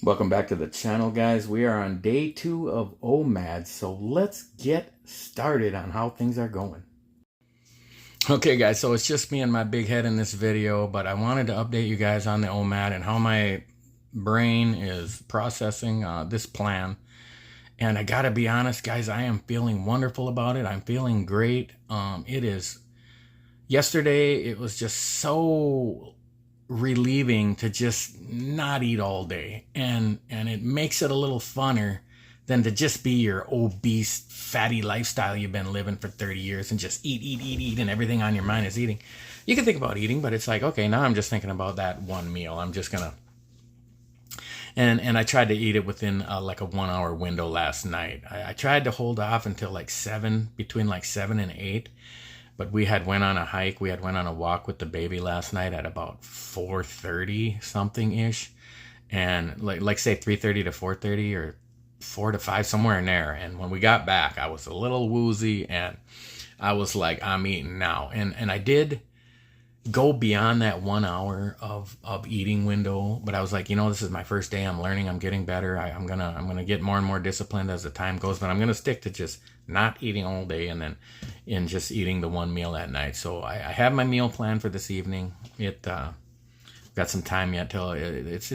Welcome back to the channel, guys. We are on day 2 of Omad, so let's get started on how things are going. Okay, guys, so it's just me and my big head in this video, but I wanted to update you guys on the Omad and how my brain is processing this plan. And I gotta be honest, guys, I am feeling wonderful about it. I'm feeling great. Yesterday, it was just so relieving to just not eat all day, and it makes it a little funner than to just be your obese fatty lifestyle you've been living for 30 years and just eat and everything on your mind is eating. You can think about eating, but it's like, okay, now I'm just thinking about that one meal. I'm just gonna and I tried to eat it within like a 1 hour window last night. I tried to hold off until like 7, between like 7 and 8. But we had went on a hike. We had went on a walk with the baby last night at about 4:30 something ish, and like say 3:30 to 4:30 or 4 to 5, somewhere in there. And when we got back, I was a little woozy, and I was like, I'm eating now. And I did go beyond that 1 hour of eating window, but I was like, this is my first day. I'm learning. I'm getting better. I'm gonna get more and more disciplined as the time goes, but I'm gonna stick to just not eating all day and then in just eating the one meal at night. So I have my meal plan for this evening. It got some time yet till it's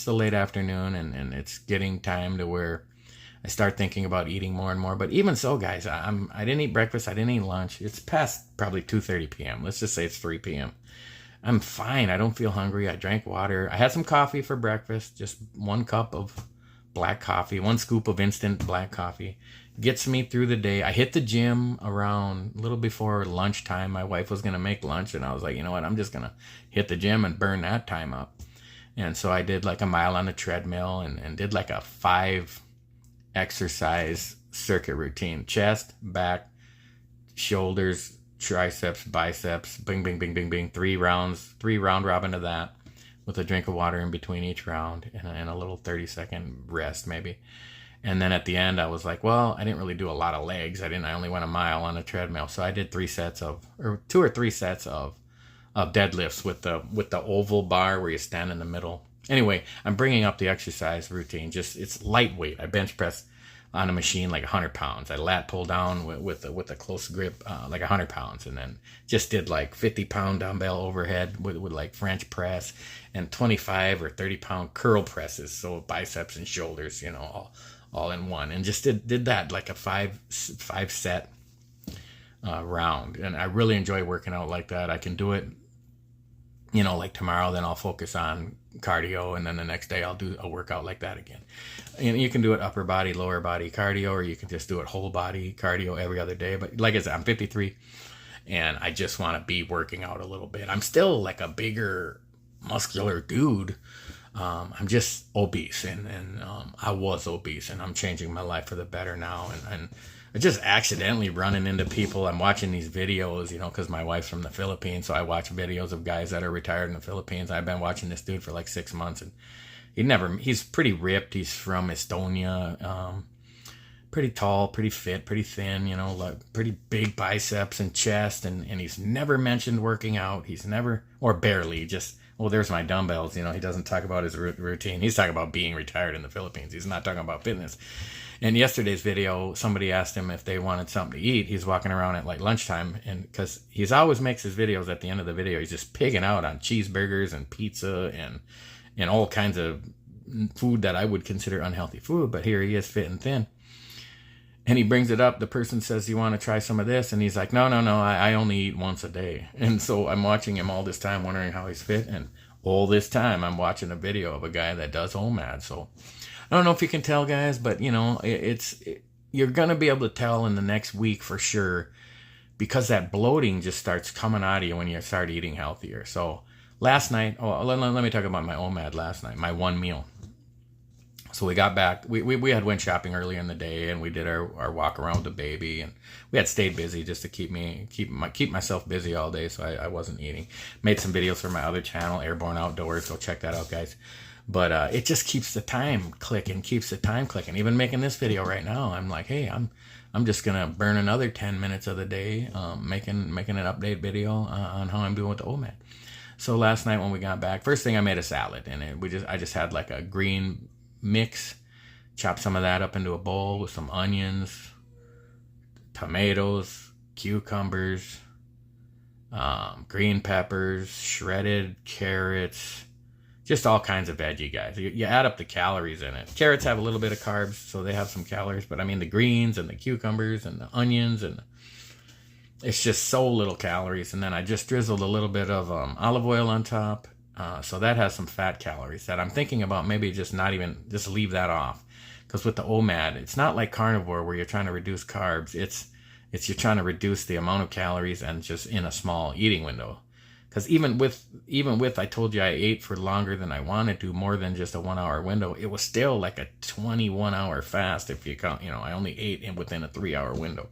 the late afternoon, and it's getting time to where I start thinking about eating more and more. But even so, guys, I didn't eat breakfast. I didn't eat lunch. It's past probably 2:30 p.m. Let's just say it's 3 p.m. I'm fine. I don't feel hungry. I drank water. I had some coffee for breakfast. Just 1 cup of black coffee, 1 scoop of instant black coffee. Gets me through the day. I hit the gym around a little before lunchtime. My wife was going to make lunch, and I was like, you know what? I'm just going to hit the gym and burn that time up. And so I did like a mile on the treadmill and did like a 5 exercise circuit routine: chest, back, shoulders, triceps, biceps, bing, bing, bing, bing, bing. 3 rounds, 3 round robin of that with a drink of water in between each round and a little 30-second rest maybe. And then at the end, I was like, well, I didn't really do a lot of legs. I only went a mile on the treadmill. So I did 2 or 3 sets of deadlifts with the oval bar where you stand in the middle. Anyway, I'm bringing up the exercise routine. It's lightweight. I bench press on a machine like 100 pounds. I lat pull down with a close grip like 100 pounds, and then just did like 50-pound dumbbell overhead with like French press and 25 or 30-pound curl presses, so biceps and shoulders, all in one, and just did that like a 5 set round. And I really enjoy working out like that. I can do it, like tomorrow, then I'll focus on cardio, and then the next day I'll do a workout like that again. And you can do it upper body, lower body cardio, or you can just do it whole body cardio every other day. But like I said, I'm 53, and I just want to be working out a little bit. I'm still like a bigger, muscular dude. I'm just obese, and I was obese, and I'm changing my life for the better now. And I just accidentally running into people. I'm watching these videos, because my wife's from the Philippines, so I watch videos of guys that are retired in the Philippines. I've been watching this dude for like 6 months, and he's pretty ripped. He's from Estonia, pretty tall, pretty fit, pretty thin, like pretty big biceps and chest, and he's never mentioned working out. He's never, or barely, just, well, there's my dumbbells. He doesn't talk about his routine. He's talking about being retired in the Philippines. He's not talking about fitness. In yesterday's video, somebody asked him if they wanted something to eat. He's walking around at like lunchtime, and because he's always makes his videos at the end of the video, he's just pigging out on cheeseburgers and pizza and all kinds of food that I would consider unhealthy food. But here he is, fit and thin. And he brings it up. The person says, you want to try some of this? And he's like, no, I only eat once a day. And so I'm watching him all this time, wondering how he's fit. And all this time, I'm watching a video of a guy that does Omad. So I don't know if you can tell, guys, but, you're going to be able to tell in the next week for sure, because that bloating just starts coming out of you when you start eating healthier. So last night, let me talk about my Omad last night, my one meal. So we got back, we had went shopping earlier in the day, and we did our walk around with the baby, and we had stayed busy just to keep myself busy all day, so I wasn't eating. Made some videos for my other channel, Airborne Outdoors, go check that out, guys. But it just keeps the time clicking. Even making this video right now, I'm like, hey, I'm just gonna burn another 10 minutes of the day making an update video on how I'm doing with the OMAD. So last night when we got back, first thing I made a salad, and I just had like a green mix. Chop some of that up into a bowl with some onions, tomatoes, cucumbers, green peppers, shredded carrots, just all kinds of veggie, guys. You add up the calories in it. Carrots have a little bit of carbs, so they have some calories. But I mean, the greens and the cucumbers and the onions, and it's just so little calories. And then I just drizzled a little bit of olive oil on top. So that has some fat calories that I'm thinking about maybe just leave that off. Because with the OMAD, it's not like carnivore where you're trying to reduce carbs. It's you're trying to reduce the amount of calories and just in a small eating window. Because even with I told you I ate for longer than I wanted to, more than just a 1 hour window, it was still like a 21 hour fast if you count. I only ate within a 3 hour window.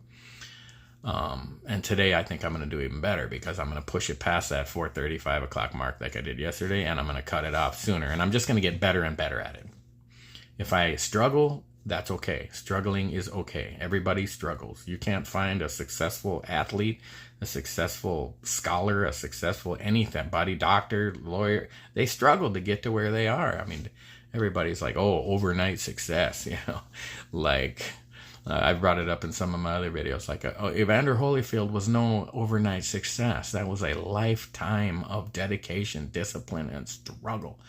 And today I think I'm going to do even better because I'm going to push it past that 4:30, 5 o'clock mark like I did yesterday, and I'm going to cut it off sooner. And I'm just going to get better and better at it. If I struggle, that's okay. Struggling is okay. Everybody struggles. You can't find a successful athlete, a successful scholar, a successful anything, body doctor, lawyer. They struggle to get to where they are. I mean, everybody's like, oh, overnight success, like I've brought it up in some of my other videos. Like Evander Holyfield was no overnight success. That was a lifetime of dedication, discipline, and struggle.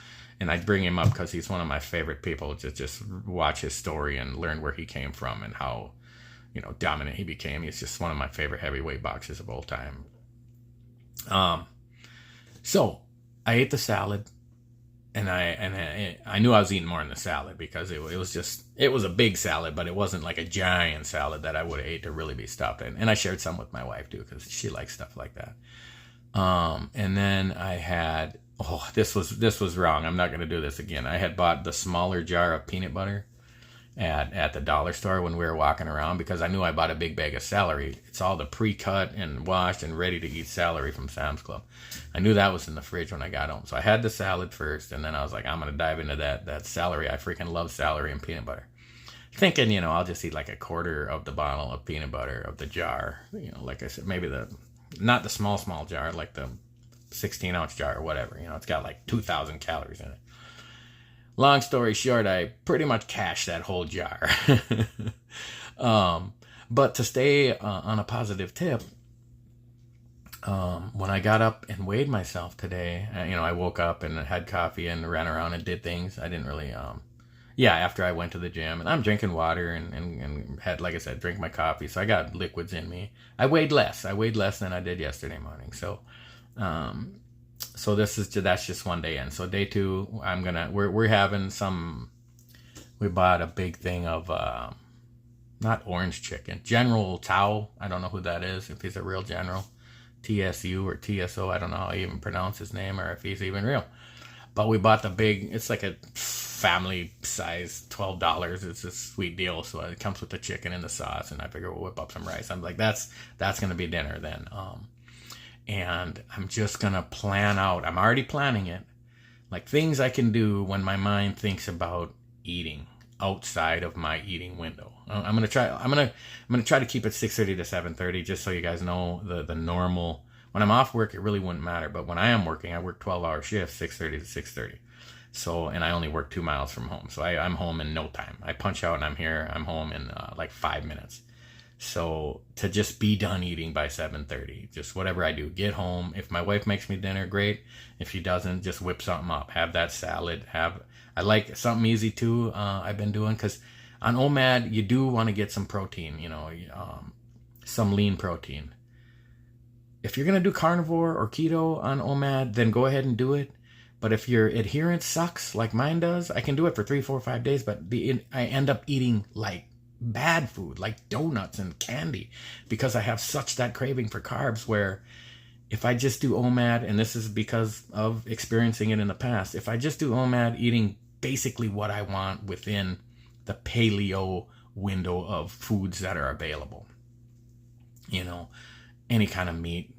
And I bring him up because he's one of my favorite people to just watch his story and learn where he came from and how, dominant he became. He's just one of my favorite heavyweight boxers of all time. So I ate the salad, and I knew I was eating more in the salad because it was a big salad, but it wasn't like a giant salad that I would have ate to really be stuffed in. And I shared some with my wife too because she likes stuff like that. And then I had. Oh, this was wrong. I'm not going to do this again. I had bought the smaller jar of peanut butter at the dollar store when we were walking around because I knew I bought a big bag of celery. It's all the pre-cut and washed and ready to eat celery from Sam's Club. I knew that was in the fridge when I got home. So I had the salad first, and then I was like, I'm going to dive into that celery. I freaking love celery and peanut butter. Thinking, I'll just eat like a quarter of the bottle of peanut butter of the jar. Like I said, maybe not the small jar, like the 16-ounce jar or whatever. It's got like 2,000 calories in it. Long story short, I pretty much cashed that whole jar. But to stay on a positive tip, when I got up and weighed myself today, I woke up and had coffee and ran around and did things. I didn't really, after I went to the gym, and I'm drinking water and had, like I said, drink my coffee. So I got liquids in me. I weighed less than I did yesterday morning. So that's just one day in. So day two, we're having we bought a big thing of, not orange chicken, General Tao. I don't know who that is, if he's a real general, TSU or TSO. I don't know how you even pronounce his name or if he's even real, but we bought it's like a family size, $12. It's a sweet deal. So it comes with the chicken and the sauce, and I figure we'll whip up some rice. I'm like, that's going to be dinner then. And I'm just going to plan out. I'm already planning it. Like things I can do when my mind thinks about eating outside of my eating window. I'm going to try to keep it 6:30 to 7:30 just so you guys know the normal. When I'm off work, it really wouldn't matter. But when I am working, I work 12-hour shifts, 6:30 to 6:30. So, and I only work 2 miles from home. So I'm home in no time. I punch out and I'm home in like 5 minutes. So to just be done eating by 7:30, just whatever I do, get home. If my wife makes me dinner, great. If she doesn't, just whip something up. Have that salad. I like something easy too. I've been doing, because on OMAD you do want to get some protein. Some lean protein. If you're gonna do carnivore or keto on OMAD, then go ahead and do it. But if your adherence sucks like mine does, I can do it for 3, 4, 5 days. But I end up eating like bad food, like donuts and candy, because I have such that craving for carbs, where if I just do OMAD, and this is because of experiencing it in the past, if I just do OMAD, eating basically what I want within the paleo window of foods that are available, any kind of meat,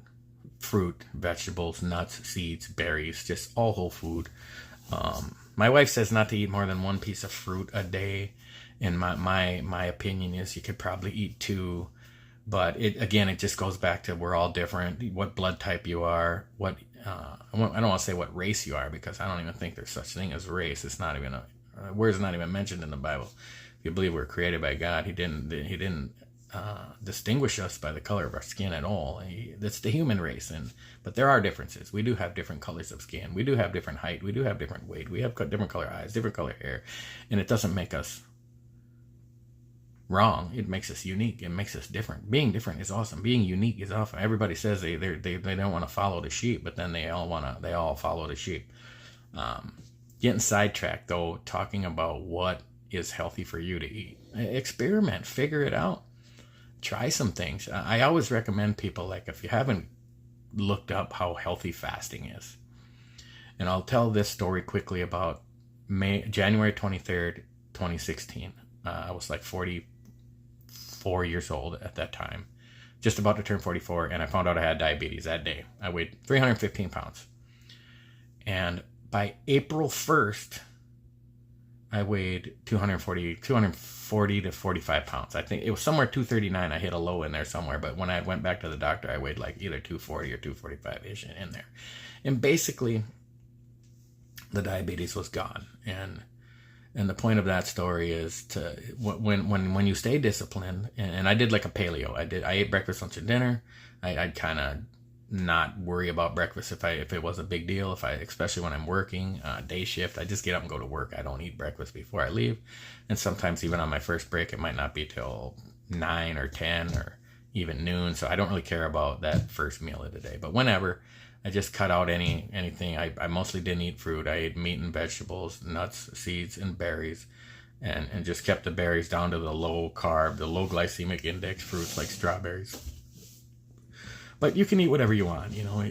fruit, vegetables, nuts, seeds, berries, just all whole food. My wife says not to eat more than 1 piece of fruit a day. And my opinion is you could probably eat 2, but it just goes back to we're all different. What blood type you are, I don't want to say what race you are, because I don't even think there's such thing as race. It's not even Word's not even mentioned in the Bible. If you believe we're created by God, He didn't distinguish us by the color of our skin at all. That's the human race, but there are differences. We do have different colors of skin. We do have different height. We do have different weight. We have different color eyes, different color hair, and it doesn't make us wrong. It makes us unique. It makes us different. Being different is awesome. Being unique is awesome. Everybody says they don't want to follow the sheep, but then they all follow the sheep. Getting sidetracked though, talking about what is healthy for you to eat. Experiment, figure it out. Try some things. I always recommend people, like, if you haven't looked up how healthy fasting is, and I'll tell this story quickly about January 23rd, 2016. I was like 44 years old at that time, just about to turn 44, and I found out I had diabetes that day. I weighed 315 pounds. And by April 1st, I weighed 240 to 45 pounds. I think it was somewhere 239. I hit a low in there somewhere. But when I went back to the doctor, I weighed like either 240 or 245-ish in there. And basically, the diabetes was gone. And the point of that story is to when you stay disciplined. And I did like a paleo. I ate breakfast, lunch, and dinner. I'd kind of not worry about breakfast if it was a big deal. Especially when I'm working day shift, I just get up and go to work. I don't eat breakfast before I leave, and sometimes even on my first break, it might not be till 9 or 10 or even noon. So I don't really care about that first meal of the day. But whenever, I just cut out anything. I mostly didn't eat fruit. I ate meat and vegetables, nuts, seeds, and berries, and just kept the berries down to the low carb, the low glycemic index fruits like strawberries. But you can eat whatever you want, you know.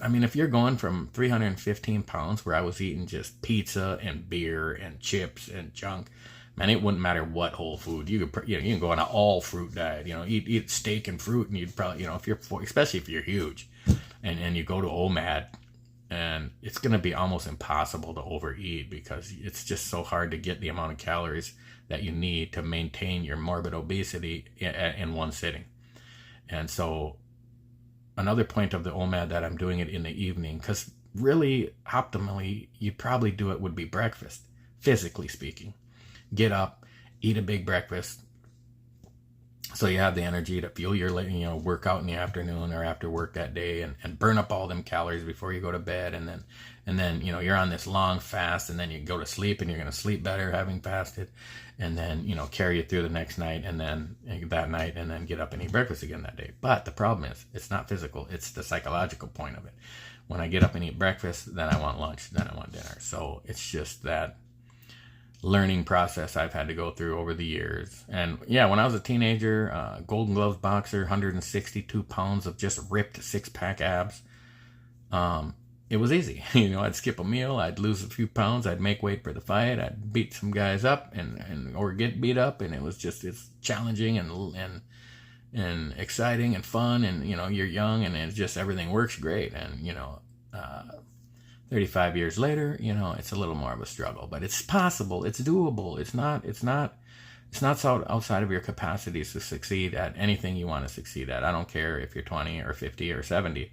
I mean, if you're going from 315 pounds, where I was eating just pizza and beer and chips and junk, man, it wouldn't matter what whole food. You can go on an all fruit diet, you know, eat steak and fruit, and you'd probably, you know, especially if you're huge, and you go to Omad, and it's going to be almost impossible to overeat, because it's just so hard to get the amount of calories that you need to maintain your morbid obesity in one sitting. And so, another point of the Omad that I'm doing it in the evening, because really, optimally, you'd probably do it would be breakfast, physically speaking. Get up, eat a big breakfast, so you have the energy to fuel your, you know, workout in the afternoon or after work that day, and burn up all them calories before you go to bed, and then you know, you're on this long fast, and then you go to sleep, and you're going to sleep better having fasted, and then, you know, carry it through the next night, and then that night, and then get up and eat breakfast again that day. But the problem is, it's not physical, it's the psychological point of it. When I get up and eat breakfast, then I want lunch, then I want dinner. So it's just that learning process I've had to go through over the years. And yeah, when I was a teenager, Golden Gloves boxer, 162 pounds of just ripped six-pack abs. It was easy. You know, I'd skip a meal, I'd lose a few pounds, I'd make weight for the fight, I'd beat some guys up or get beat up, and it's challenging and exciting and fun, and you know, you're young, and it's just, everything works great. And you know, 35 years later, you know, it's a little more of a struggle, but it's possible, it's doable. It's not outside of your capacities to succeed at anything you want to succeed at. I don't care if you're 20 or 50 or 70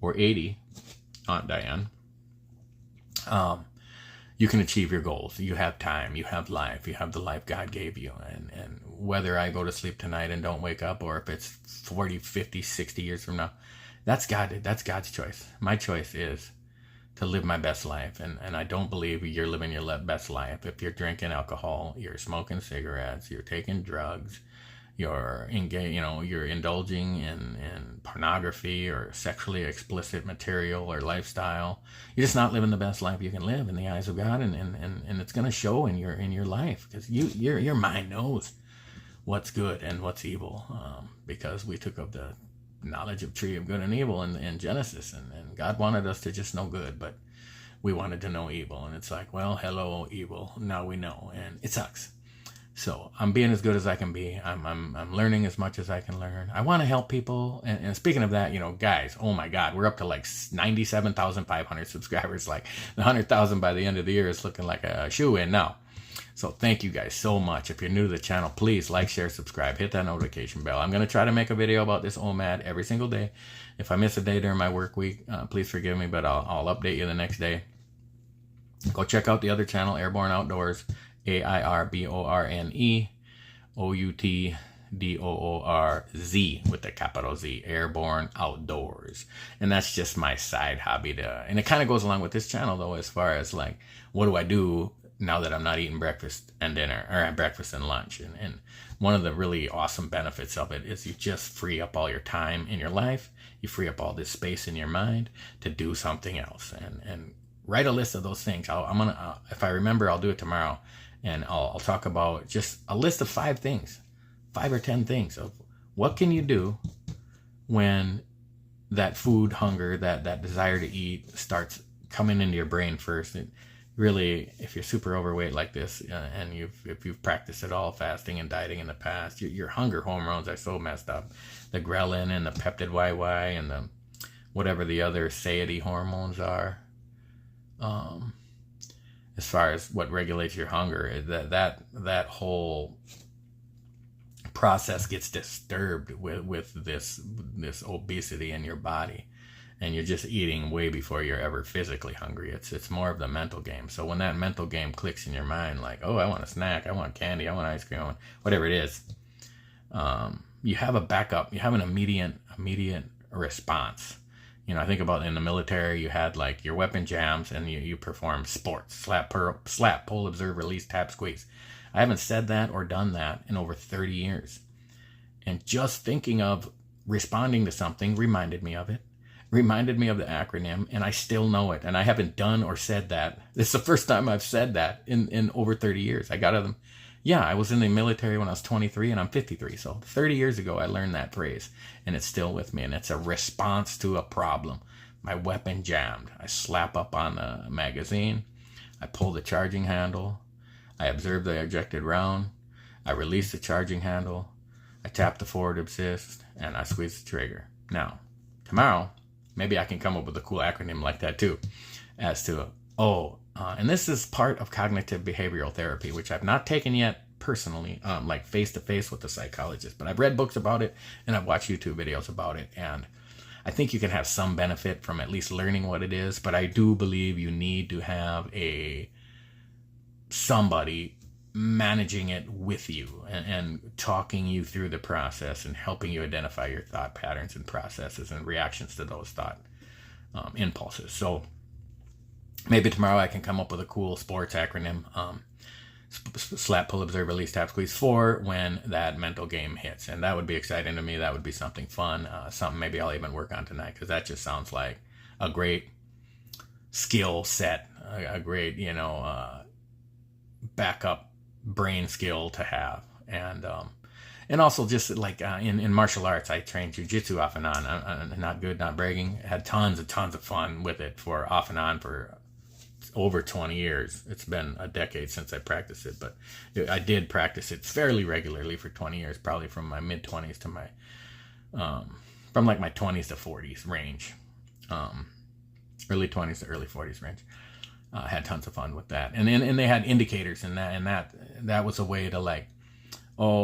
or 80, Aunt Diane. You can achieve your goals. You have time, you have life, you have the life God gave you. And whether I go to sleep tonight and don't wake up, or if it's 40, 50, 60 years from now, that's God's choice. My choice is to live my best life. And I don't believe you're living your best life if you're drinking alcohol, you're smoking cigarettes, you're taking drugs, you're indulging in pornography or sexually explicit material or lifestyle. You're just not living the best life you can live in the eyes of God, and it's going to show in your life, because your mind knows what's good and what's evil, because we took up the knowledge of tree of good and evil in Genesis, and God wanted us to just know good, but we wanted to know evil, and it's like, well, hello evil, now we know, and it sucks. So I'm being as good as I can be. I'm learning as much as I can learn. I want to help people. And speaking of that, you know, guys, oh my God, we're up to like 97,500 subscribers. Like 100,000 by the end of the year is looking like a shoe-in now. So thank you guys so much. If you're new to the channel, please like, share, subscribe, hit that notification bell. I'm going to try to make a video about this Omad every single day. If I miss a day during my work week, please forgive me, but I'll update you the next day. Go check out the other channel, Airborne Outdoors, AIRBORNE OUTDOORZ with the capital Z, Airborne Outdoors. And that's just my side hobby and it kind of goes along with this channel though, as far as like, what do I do now that I'm not eating breakfast and dinner, or breakfast and lunch? And one of the really awesome benefits of it is you just free up all your time in your life. You free up all this space in your mind to do something else, and write a list of those things. I'm gonna, if I remember, I'll do it tomorrow, and I'll talk about just a list of 5 things, 5 or 10 things of what can you do when that food hunger, that desire to eat starts coming into your brain first. It really, if you're super overweight like this, and if you've practiced at all fasting and dieting in the past, your hunger hormones are so messed up. The ghrelin and the peptid YY and the whatever the other satiety hormones are. As far as what regulates your hunger, that whole process gets disturbed with this obesity in your body, and you're just eating way before you're ever physically hungry. It's more of the mental game. So when that mental game clicks in your mind, like, oh, I want a snack, I want candy, I want ice cream, I want whatever it is, you have a backup, you have an immediate response. You know, I think about in the military, you had like your weapon jams, and you perform sports, slap, pull, observe, release, tap, squeeze. I haven't said that or done that in over 30 years. And just thinking of responding to something reminded me of it, reminded me of the acronym, and I still know it. And I haven't done or said that. This is the first time I've said that in over 30 years. I got them. Yeah, I was in the military when I was 23, and I'm 53. So 30 years ago, I learned that phrase, and it's still with me. And it's a response to a problem. My weapon jammed. I slap up on the magazine. I pull the charging handle. I observe the ejected round. I release the charging handle. I tap the forward assist, and I squeeze the trigger. Now, tomorrow, maybe I can come up with a cool acronym like that too, as to, and this is part of cognitive behavioral therapy, which I've not taken yet personally, like face-to-face with a psychologist, but I've read books about it, and I've watched YouTube videos about it, and I think you can have some benefit from at least learning what it is, but I do believe you need to have somebody managing it with you and talking you through the process and helping you identify your thought patterns and processes and reactions to those thought impulses. So maybe tomorrow I can come up with a cool sports acronym, slap, pull, observe, release, tap, squeeze, for when that mental game hits. And that would be exciting to me. That would be something fun, something maybe I'll even work on tonight, because that just sounds like a great skill set, a great, backup brain skill to have. And also just like in martial arts, I trained jiu-jitsu off and on. I'm not good, not bragging. Had tons of fun with it for off and on for over 20 years. It's been a decade since I practiced it, but I did practice it fairly regularly for 20 years, probably from my mid-20s to my, from like my 20s to 40s range, early 20s to early 40s range. Had tons of fun with that, and they had indicators in that, and that was a way to like,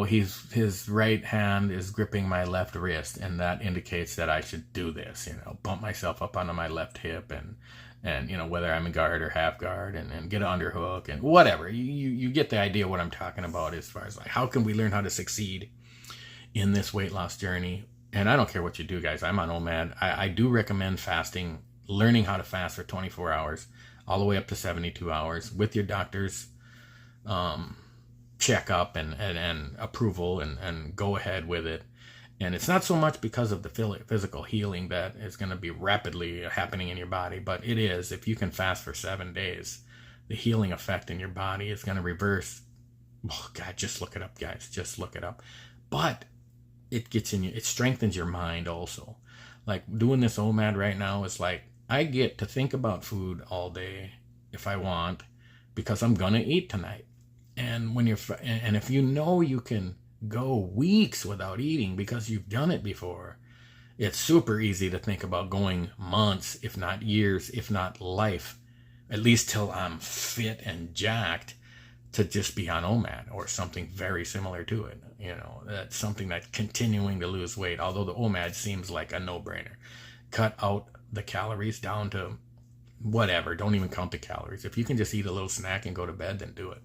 his right hand is gripping my left wrist, and that indicates that I should do this, bump myself up onto my left hip, and whether I'm in guard or half guard, and get an underhook and whatever. You get the idea what I'm talking about as far as like, how can we learn how to succeed in this weight loss journey? And I don't care what you do, guys. I'm on OMAD. I do recommend fasting, learning how to fast for 24 hours, all the way up to 72 hours with your doctor's checkup and approval, and go ahead with it. And it's not so much because of the physical healing that is going to be rapidly happening in your body, but it is. If you can fast for 7 days, the healing effect in your body is going to reverse. Oh God, just look it up, guys. Just look it up. But it gets in you. It strengthens your mind also. Like doing this OMAD right now is like, I get to think about food all day if I want, because I'm gonna eat tonight. And if you can go weeks without eating because you've done it before, it's super easy to think about going months, if not years, if not life, at least till I'm fit and jacked, to just be on OMAD or something very similar to it. That's something that's continuing to lose weight, although the OMAD seems like a no-brainer. Cut out the calories down to whatever. Don't even count the calories. If you can just eat a little snack and go to bed, then do it.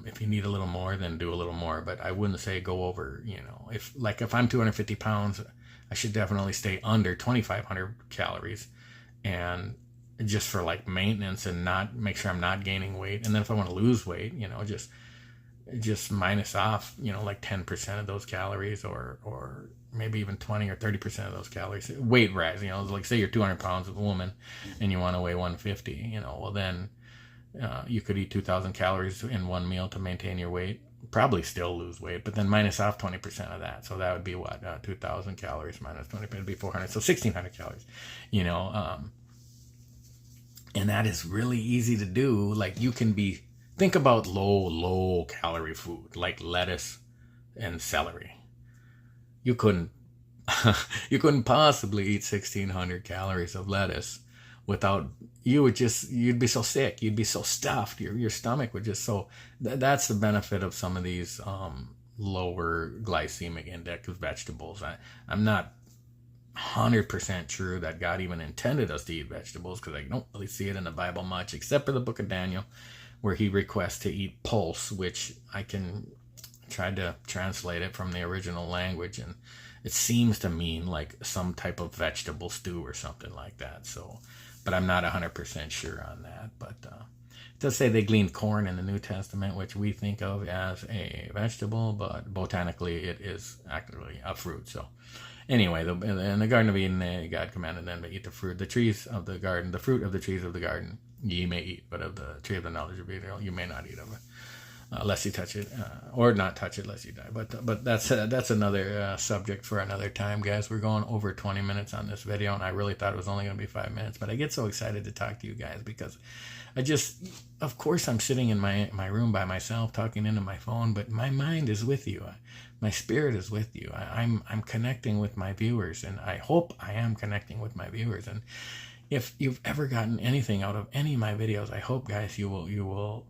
If you need a little more, then do a little more. But I wouldn't say go over, if I'm 250 pounds, I should definitely stay under 2,500 calories, and just for like maintenance, and not make sure I'm not gaining weight. And then if I want to lose weight, just minus off, like 10% of those calories, or maybe even 20 or 30% of those calories. Weight rise, like say you're 200 pounds of a woman and you want to weigh 150, well then you could eat 2,000 calories in one meal to maintain your weight. Probably still lose weight, but then minus off 20% of that. So that would be what? 2,000 calories minus 20, it'd be 400. So 1,600 calories, and that is really easy to do. Like think about low calorie food, like lettuce and celery. You couldn't possibly eat 1,600 calories of lettuce without, you'd be so sick, you'd be so stuffed, your stomach would just that's the benefit of some of these lower glycemic index vegetables. I'm not 100% sure that God even intended us to eat vegetables, because I don't really see it in the Bible much, except for the book of Daniel, where he requests to eat pulse, which I can try to translate it from the original language, and it seems to mean like some type of vegetable stew or something like that. So, but I'm not 100% sure on that. But it does say they gleaned corn in the New Testament, which we think of as a vegetable, but botanically it is actually a fruit. So anyway, in the Garden of Eden, God commanded them to eat the fruit, the trees of the garden, the fruit of the trees of the garden ye may eat, but of the tree of the knowledge of evil you may not eat of it, unless you touch it, or not touch it lest you die. But that's another subject for another time, guys. We're going over 20 minutes on this video, and I really thought it was only going to be 5 minutes. But I get so excited to talk to you guys, because of course, I'm sitting in my room by myself talking into my phone, but my mind is with you. My spirit is with you. I'm connecting with my viewers, and I hope I am connecting with my viewers. And if you've ever gotten anything out of any of my videos, I hope, guys, you will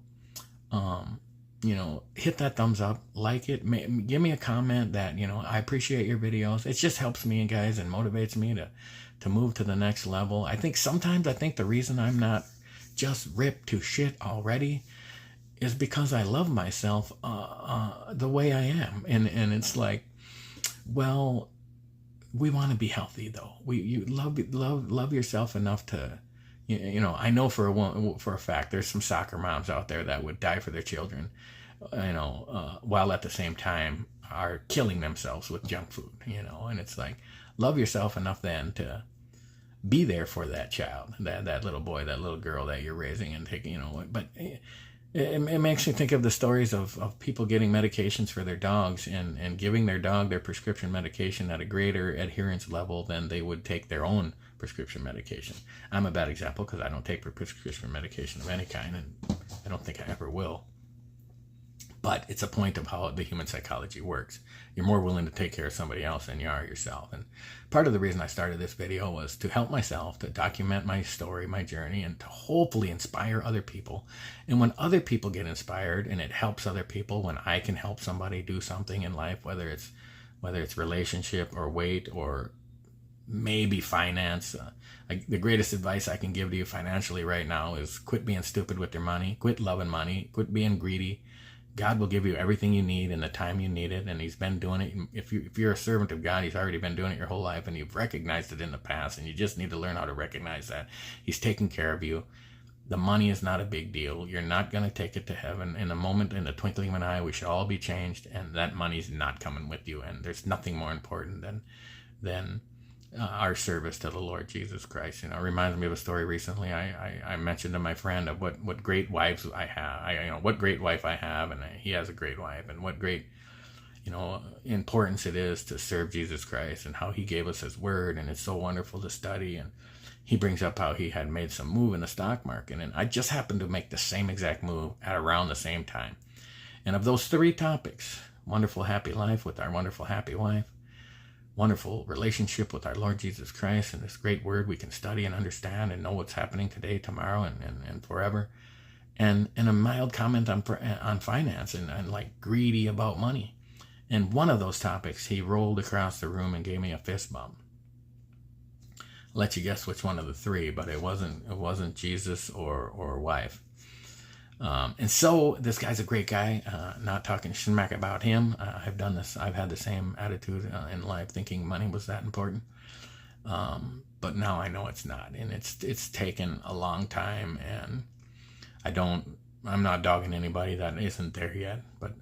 hit that thumbs up, like it, give me a comment that, I appreciate your videos. It just helps me, guys, and motivates me to move to the next level. I think the reason I'm not just ripped to shit already is because I love myself the way I am. And it's like, well, we want to be healthy, though. You love yourself enough to, I know for a fact there's some soccer moms out there that would die for their children, while at the same time are killing themselves with junk food, and it's like, love yourself enough then to be there for that child, that little boy, that little girl that you're raising and taking, but it makes me think of the stories of people getting medications for their dogs and giving their dog their prescription medication at a greater adherence level than they would take their own prescription medication. I'm a bad example because I don't take prescription medication of any kind, and I don't think I ever will. But it's a point of how the human psychology works. You're more willing to take care of somebody else than you are yourself. And part of the reason I started this video was to help myself, to document my story, my journey, and to hopefully inspire other people. And when other people get inspired and it helps other people, when I can help somebody do something in life, whether it's relationship or weight or maybe finance, the greatest advice I can give to you financially right now is quit being stupid with your money, quit loving money, quit being greedy. God will give you everything you need in the time you need it, and he's been doing it. If you're a servant of God, he's already been doing it your whole life, and you've recognized it in the past, and you just need to learn how to recognize that. He's taking care of you. The money is not a big deal. You're not going to take it to heaven. In a moment, in the twinkling of an eye, we shall all be changed, and that money's not coming with you, and there's nothing more important than our service to the Lord Jesus Christ. It reminds me of a story recently. I mentioned to my friend of what great wives I have. What great wife I have, and he has a great wife, and what great importance it is to serve Jesus Christ, and how he gave us his word, and it's so wonderful to study. And he brings up how he had made some move in the stock market, and I just happened to make the same exact move at around the same time. And of those three topics, wonderful happy life with our wonderful happy wife, wonderful relationship with our Lord Jesus Christ, and this great word we can study and understand and know what's happening today, tomorrow, and forever, and a mild comment on finance and like greedy about money. And one of those topics, he rolled across the room and gave me a fist bump. let you guess which one of the three, but it wasn't Jesus or wife. And so this guy's a great guy. Not talking smack about him. I've done this. I've had the same attitude in life, thinking money was that important. But now I know it's not, and it's taken a long time, and I'm not dogging anybody that isn't there yet. But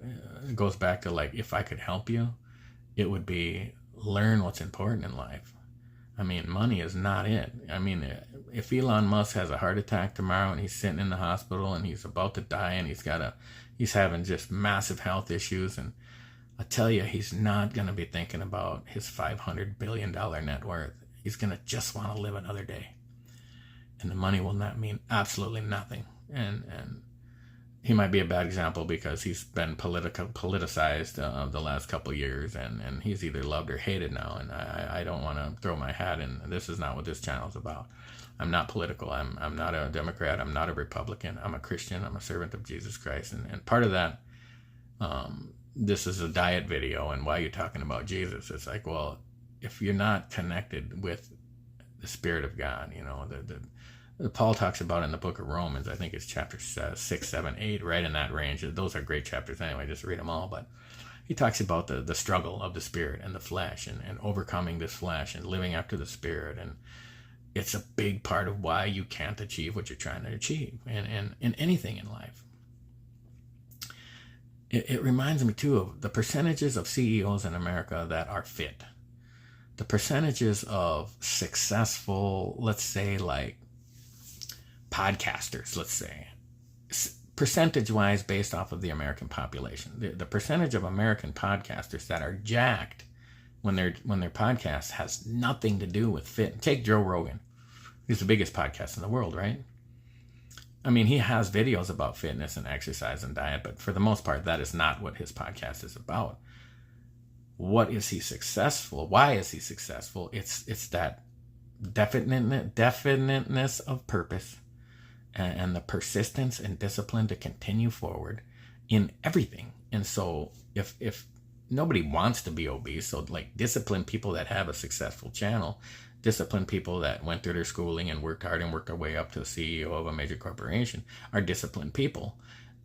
it goes back to, like, if I could help you, it would be learn what's important in life. I mean, money is not it. I mean, if Elon Musk has a heart attack tomorrow and he's sitting in the hospital and he's about to die and he's having just massive health issues, and I tell you, he's not going to be thinking about his $500 billion net worth. He's going to just want to live another day. And the money will not mean absolutely nothing. And he might be a bad example because he's been politicized the last couple of years, and he's either loved or hated now. And I don't want to throw my hat in. This is not what this channel is about. I'm not political. I'm not a Democrat. I'm not a Republican. I'm a Christian. I'm a servant of Jesus Christ. And part of that, this is a diet video. And why are you talking about Jesus? It's like, well, if you're not connected with the Spirit of God, you know, Paul talks about in the book of Romans, I think it's chapter 6, 7, 8, right in that range. Those are great chapters anyway, just read them all. But he talks about the struggle of the Spirit and the flesh, and overcoming this flesh and living after the Spirit. And it's a big part of why you can't achieve what you're trying to achieve and in anything in life. It reminds me, too, of the percentages of CEOs in America that are fit. The percentages of successful, let's say, like, podcasters, let's say, percentage-wise based off of the American population. The percentage of American podcasters that are jacked when their podcast has nothing to do with fit. Take Joe Rogan. He's the biggest podcast in the world, right? I mean, he has videos about fitness and exercise and diet, but for the most part, that is not what his podcast is about. What is he successful? Why is he successful? It's that definiteness of purpose and the persistence and discipline to continue forward in everything. And so if nobody wants to be obese, so like discipline people that have a successful channel, discipline people that went through their schooling and worked hard and worked their way up to the CEO of a major corporation are disciplined people.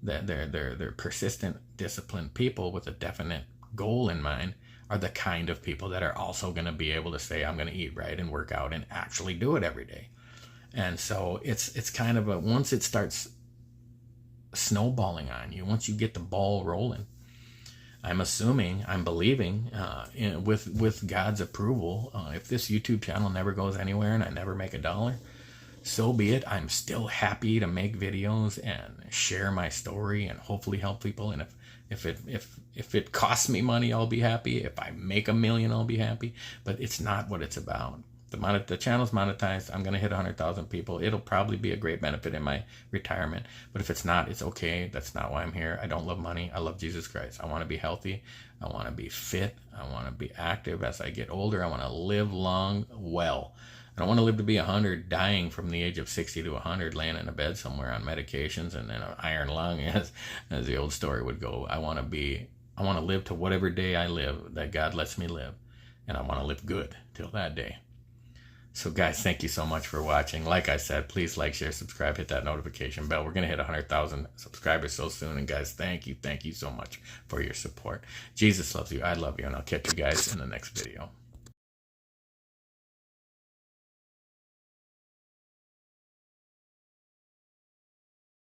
That they're persistent, disciplined people with a definite goal in mind are the kind of people that are also going to be able to say, I'm going to eat right and work out and actually do it every day. And so it's kind of once it starts snowballing on you, once you get the ball rolling, I'm believing with God's approval, if this YouTube channel never goes anywhere and I never make $1, so be it. I'm still happy to make videos and share my story and hopefully help people. And if it costs me money, I'll be happy. If I make $1 million, I'll be happy. But it's not what it's about. The channel's monetized. I'm going to hit 100,000 people. It'll probably be a great benefit in my retirement. But if it's not, it's okay. That's not why I'm here. I don't love money. I love Jesus Christ. I want to be healthy. I want to be fit. I want to be active as I get older. I want to live long, well. I don't want to live to be 100, dying from the age of 60 to 100, laying in a bed somewhere on medications and then an iron lung, as the old story would go. I want to live to whatever day I live that God lets me live. And I want to live good till that day. So guys, thank you so much for watching. Like I said, please like, share, subscribe, hit that notification bell. We're going to hit 100,000 subscribers so soon. And guys, thank you so much for your support. Jesus loves you. I love you. And I'll catch you guys in the next video.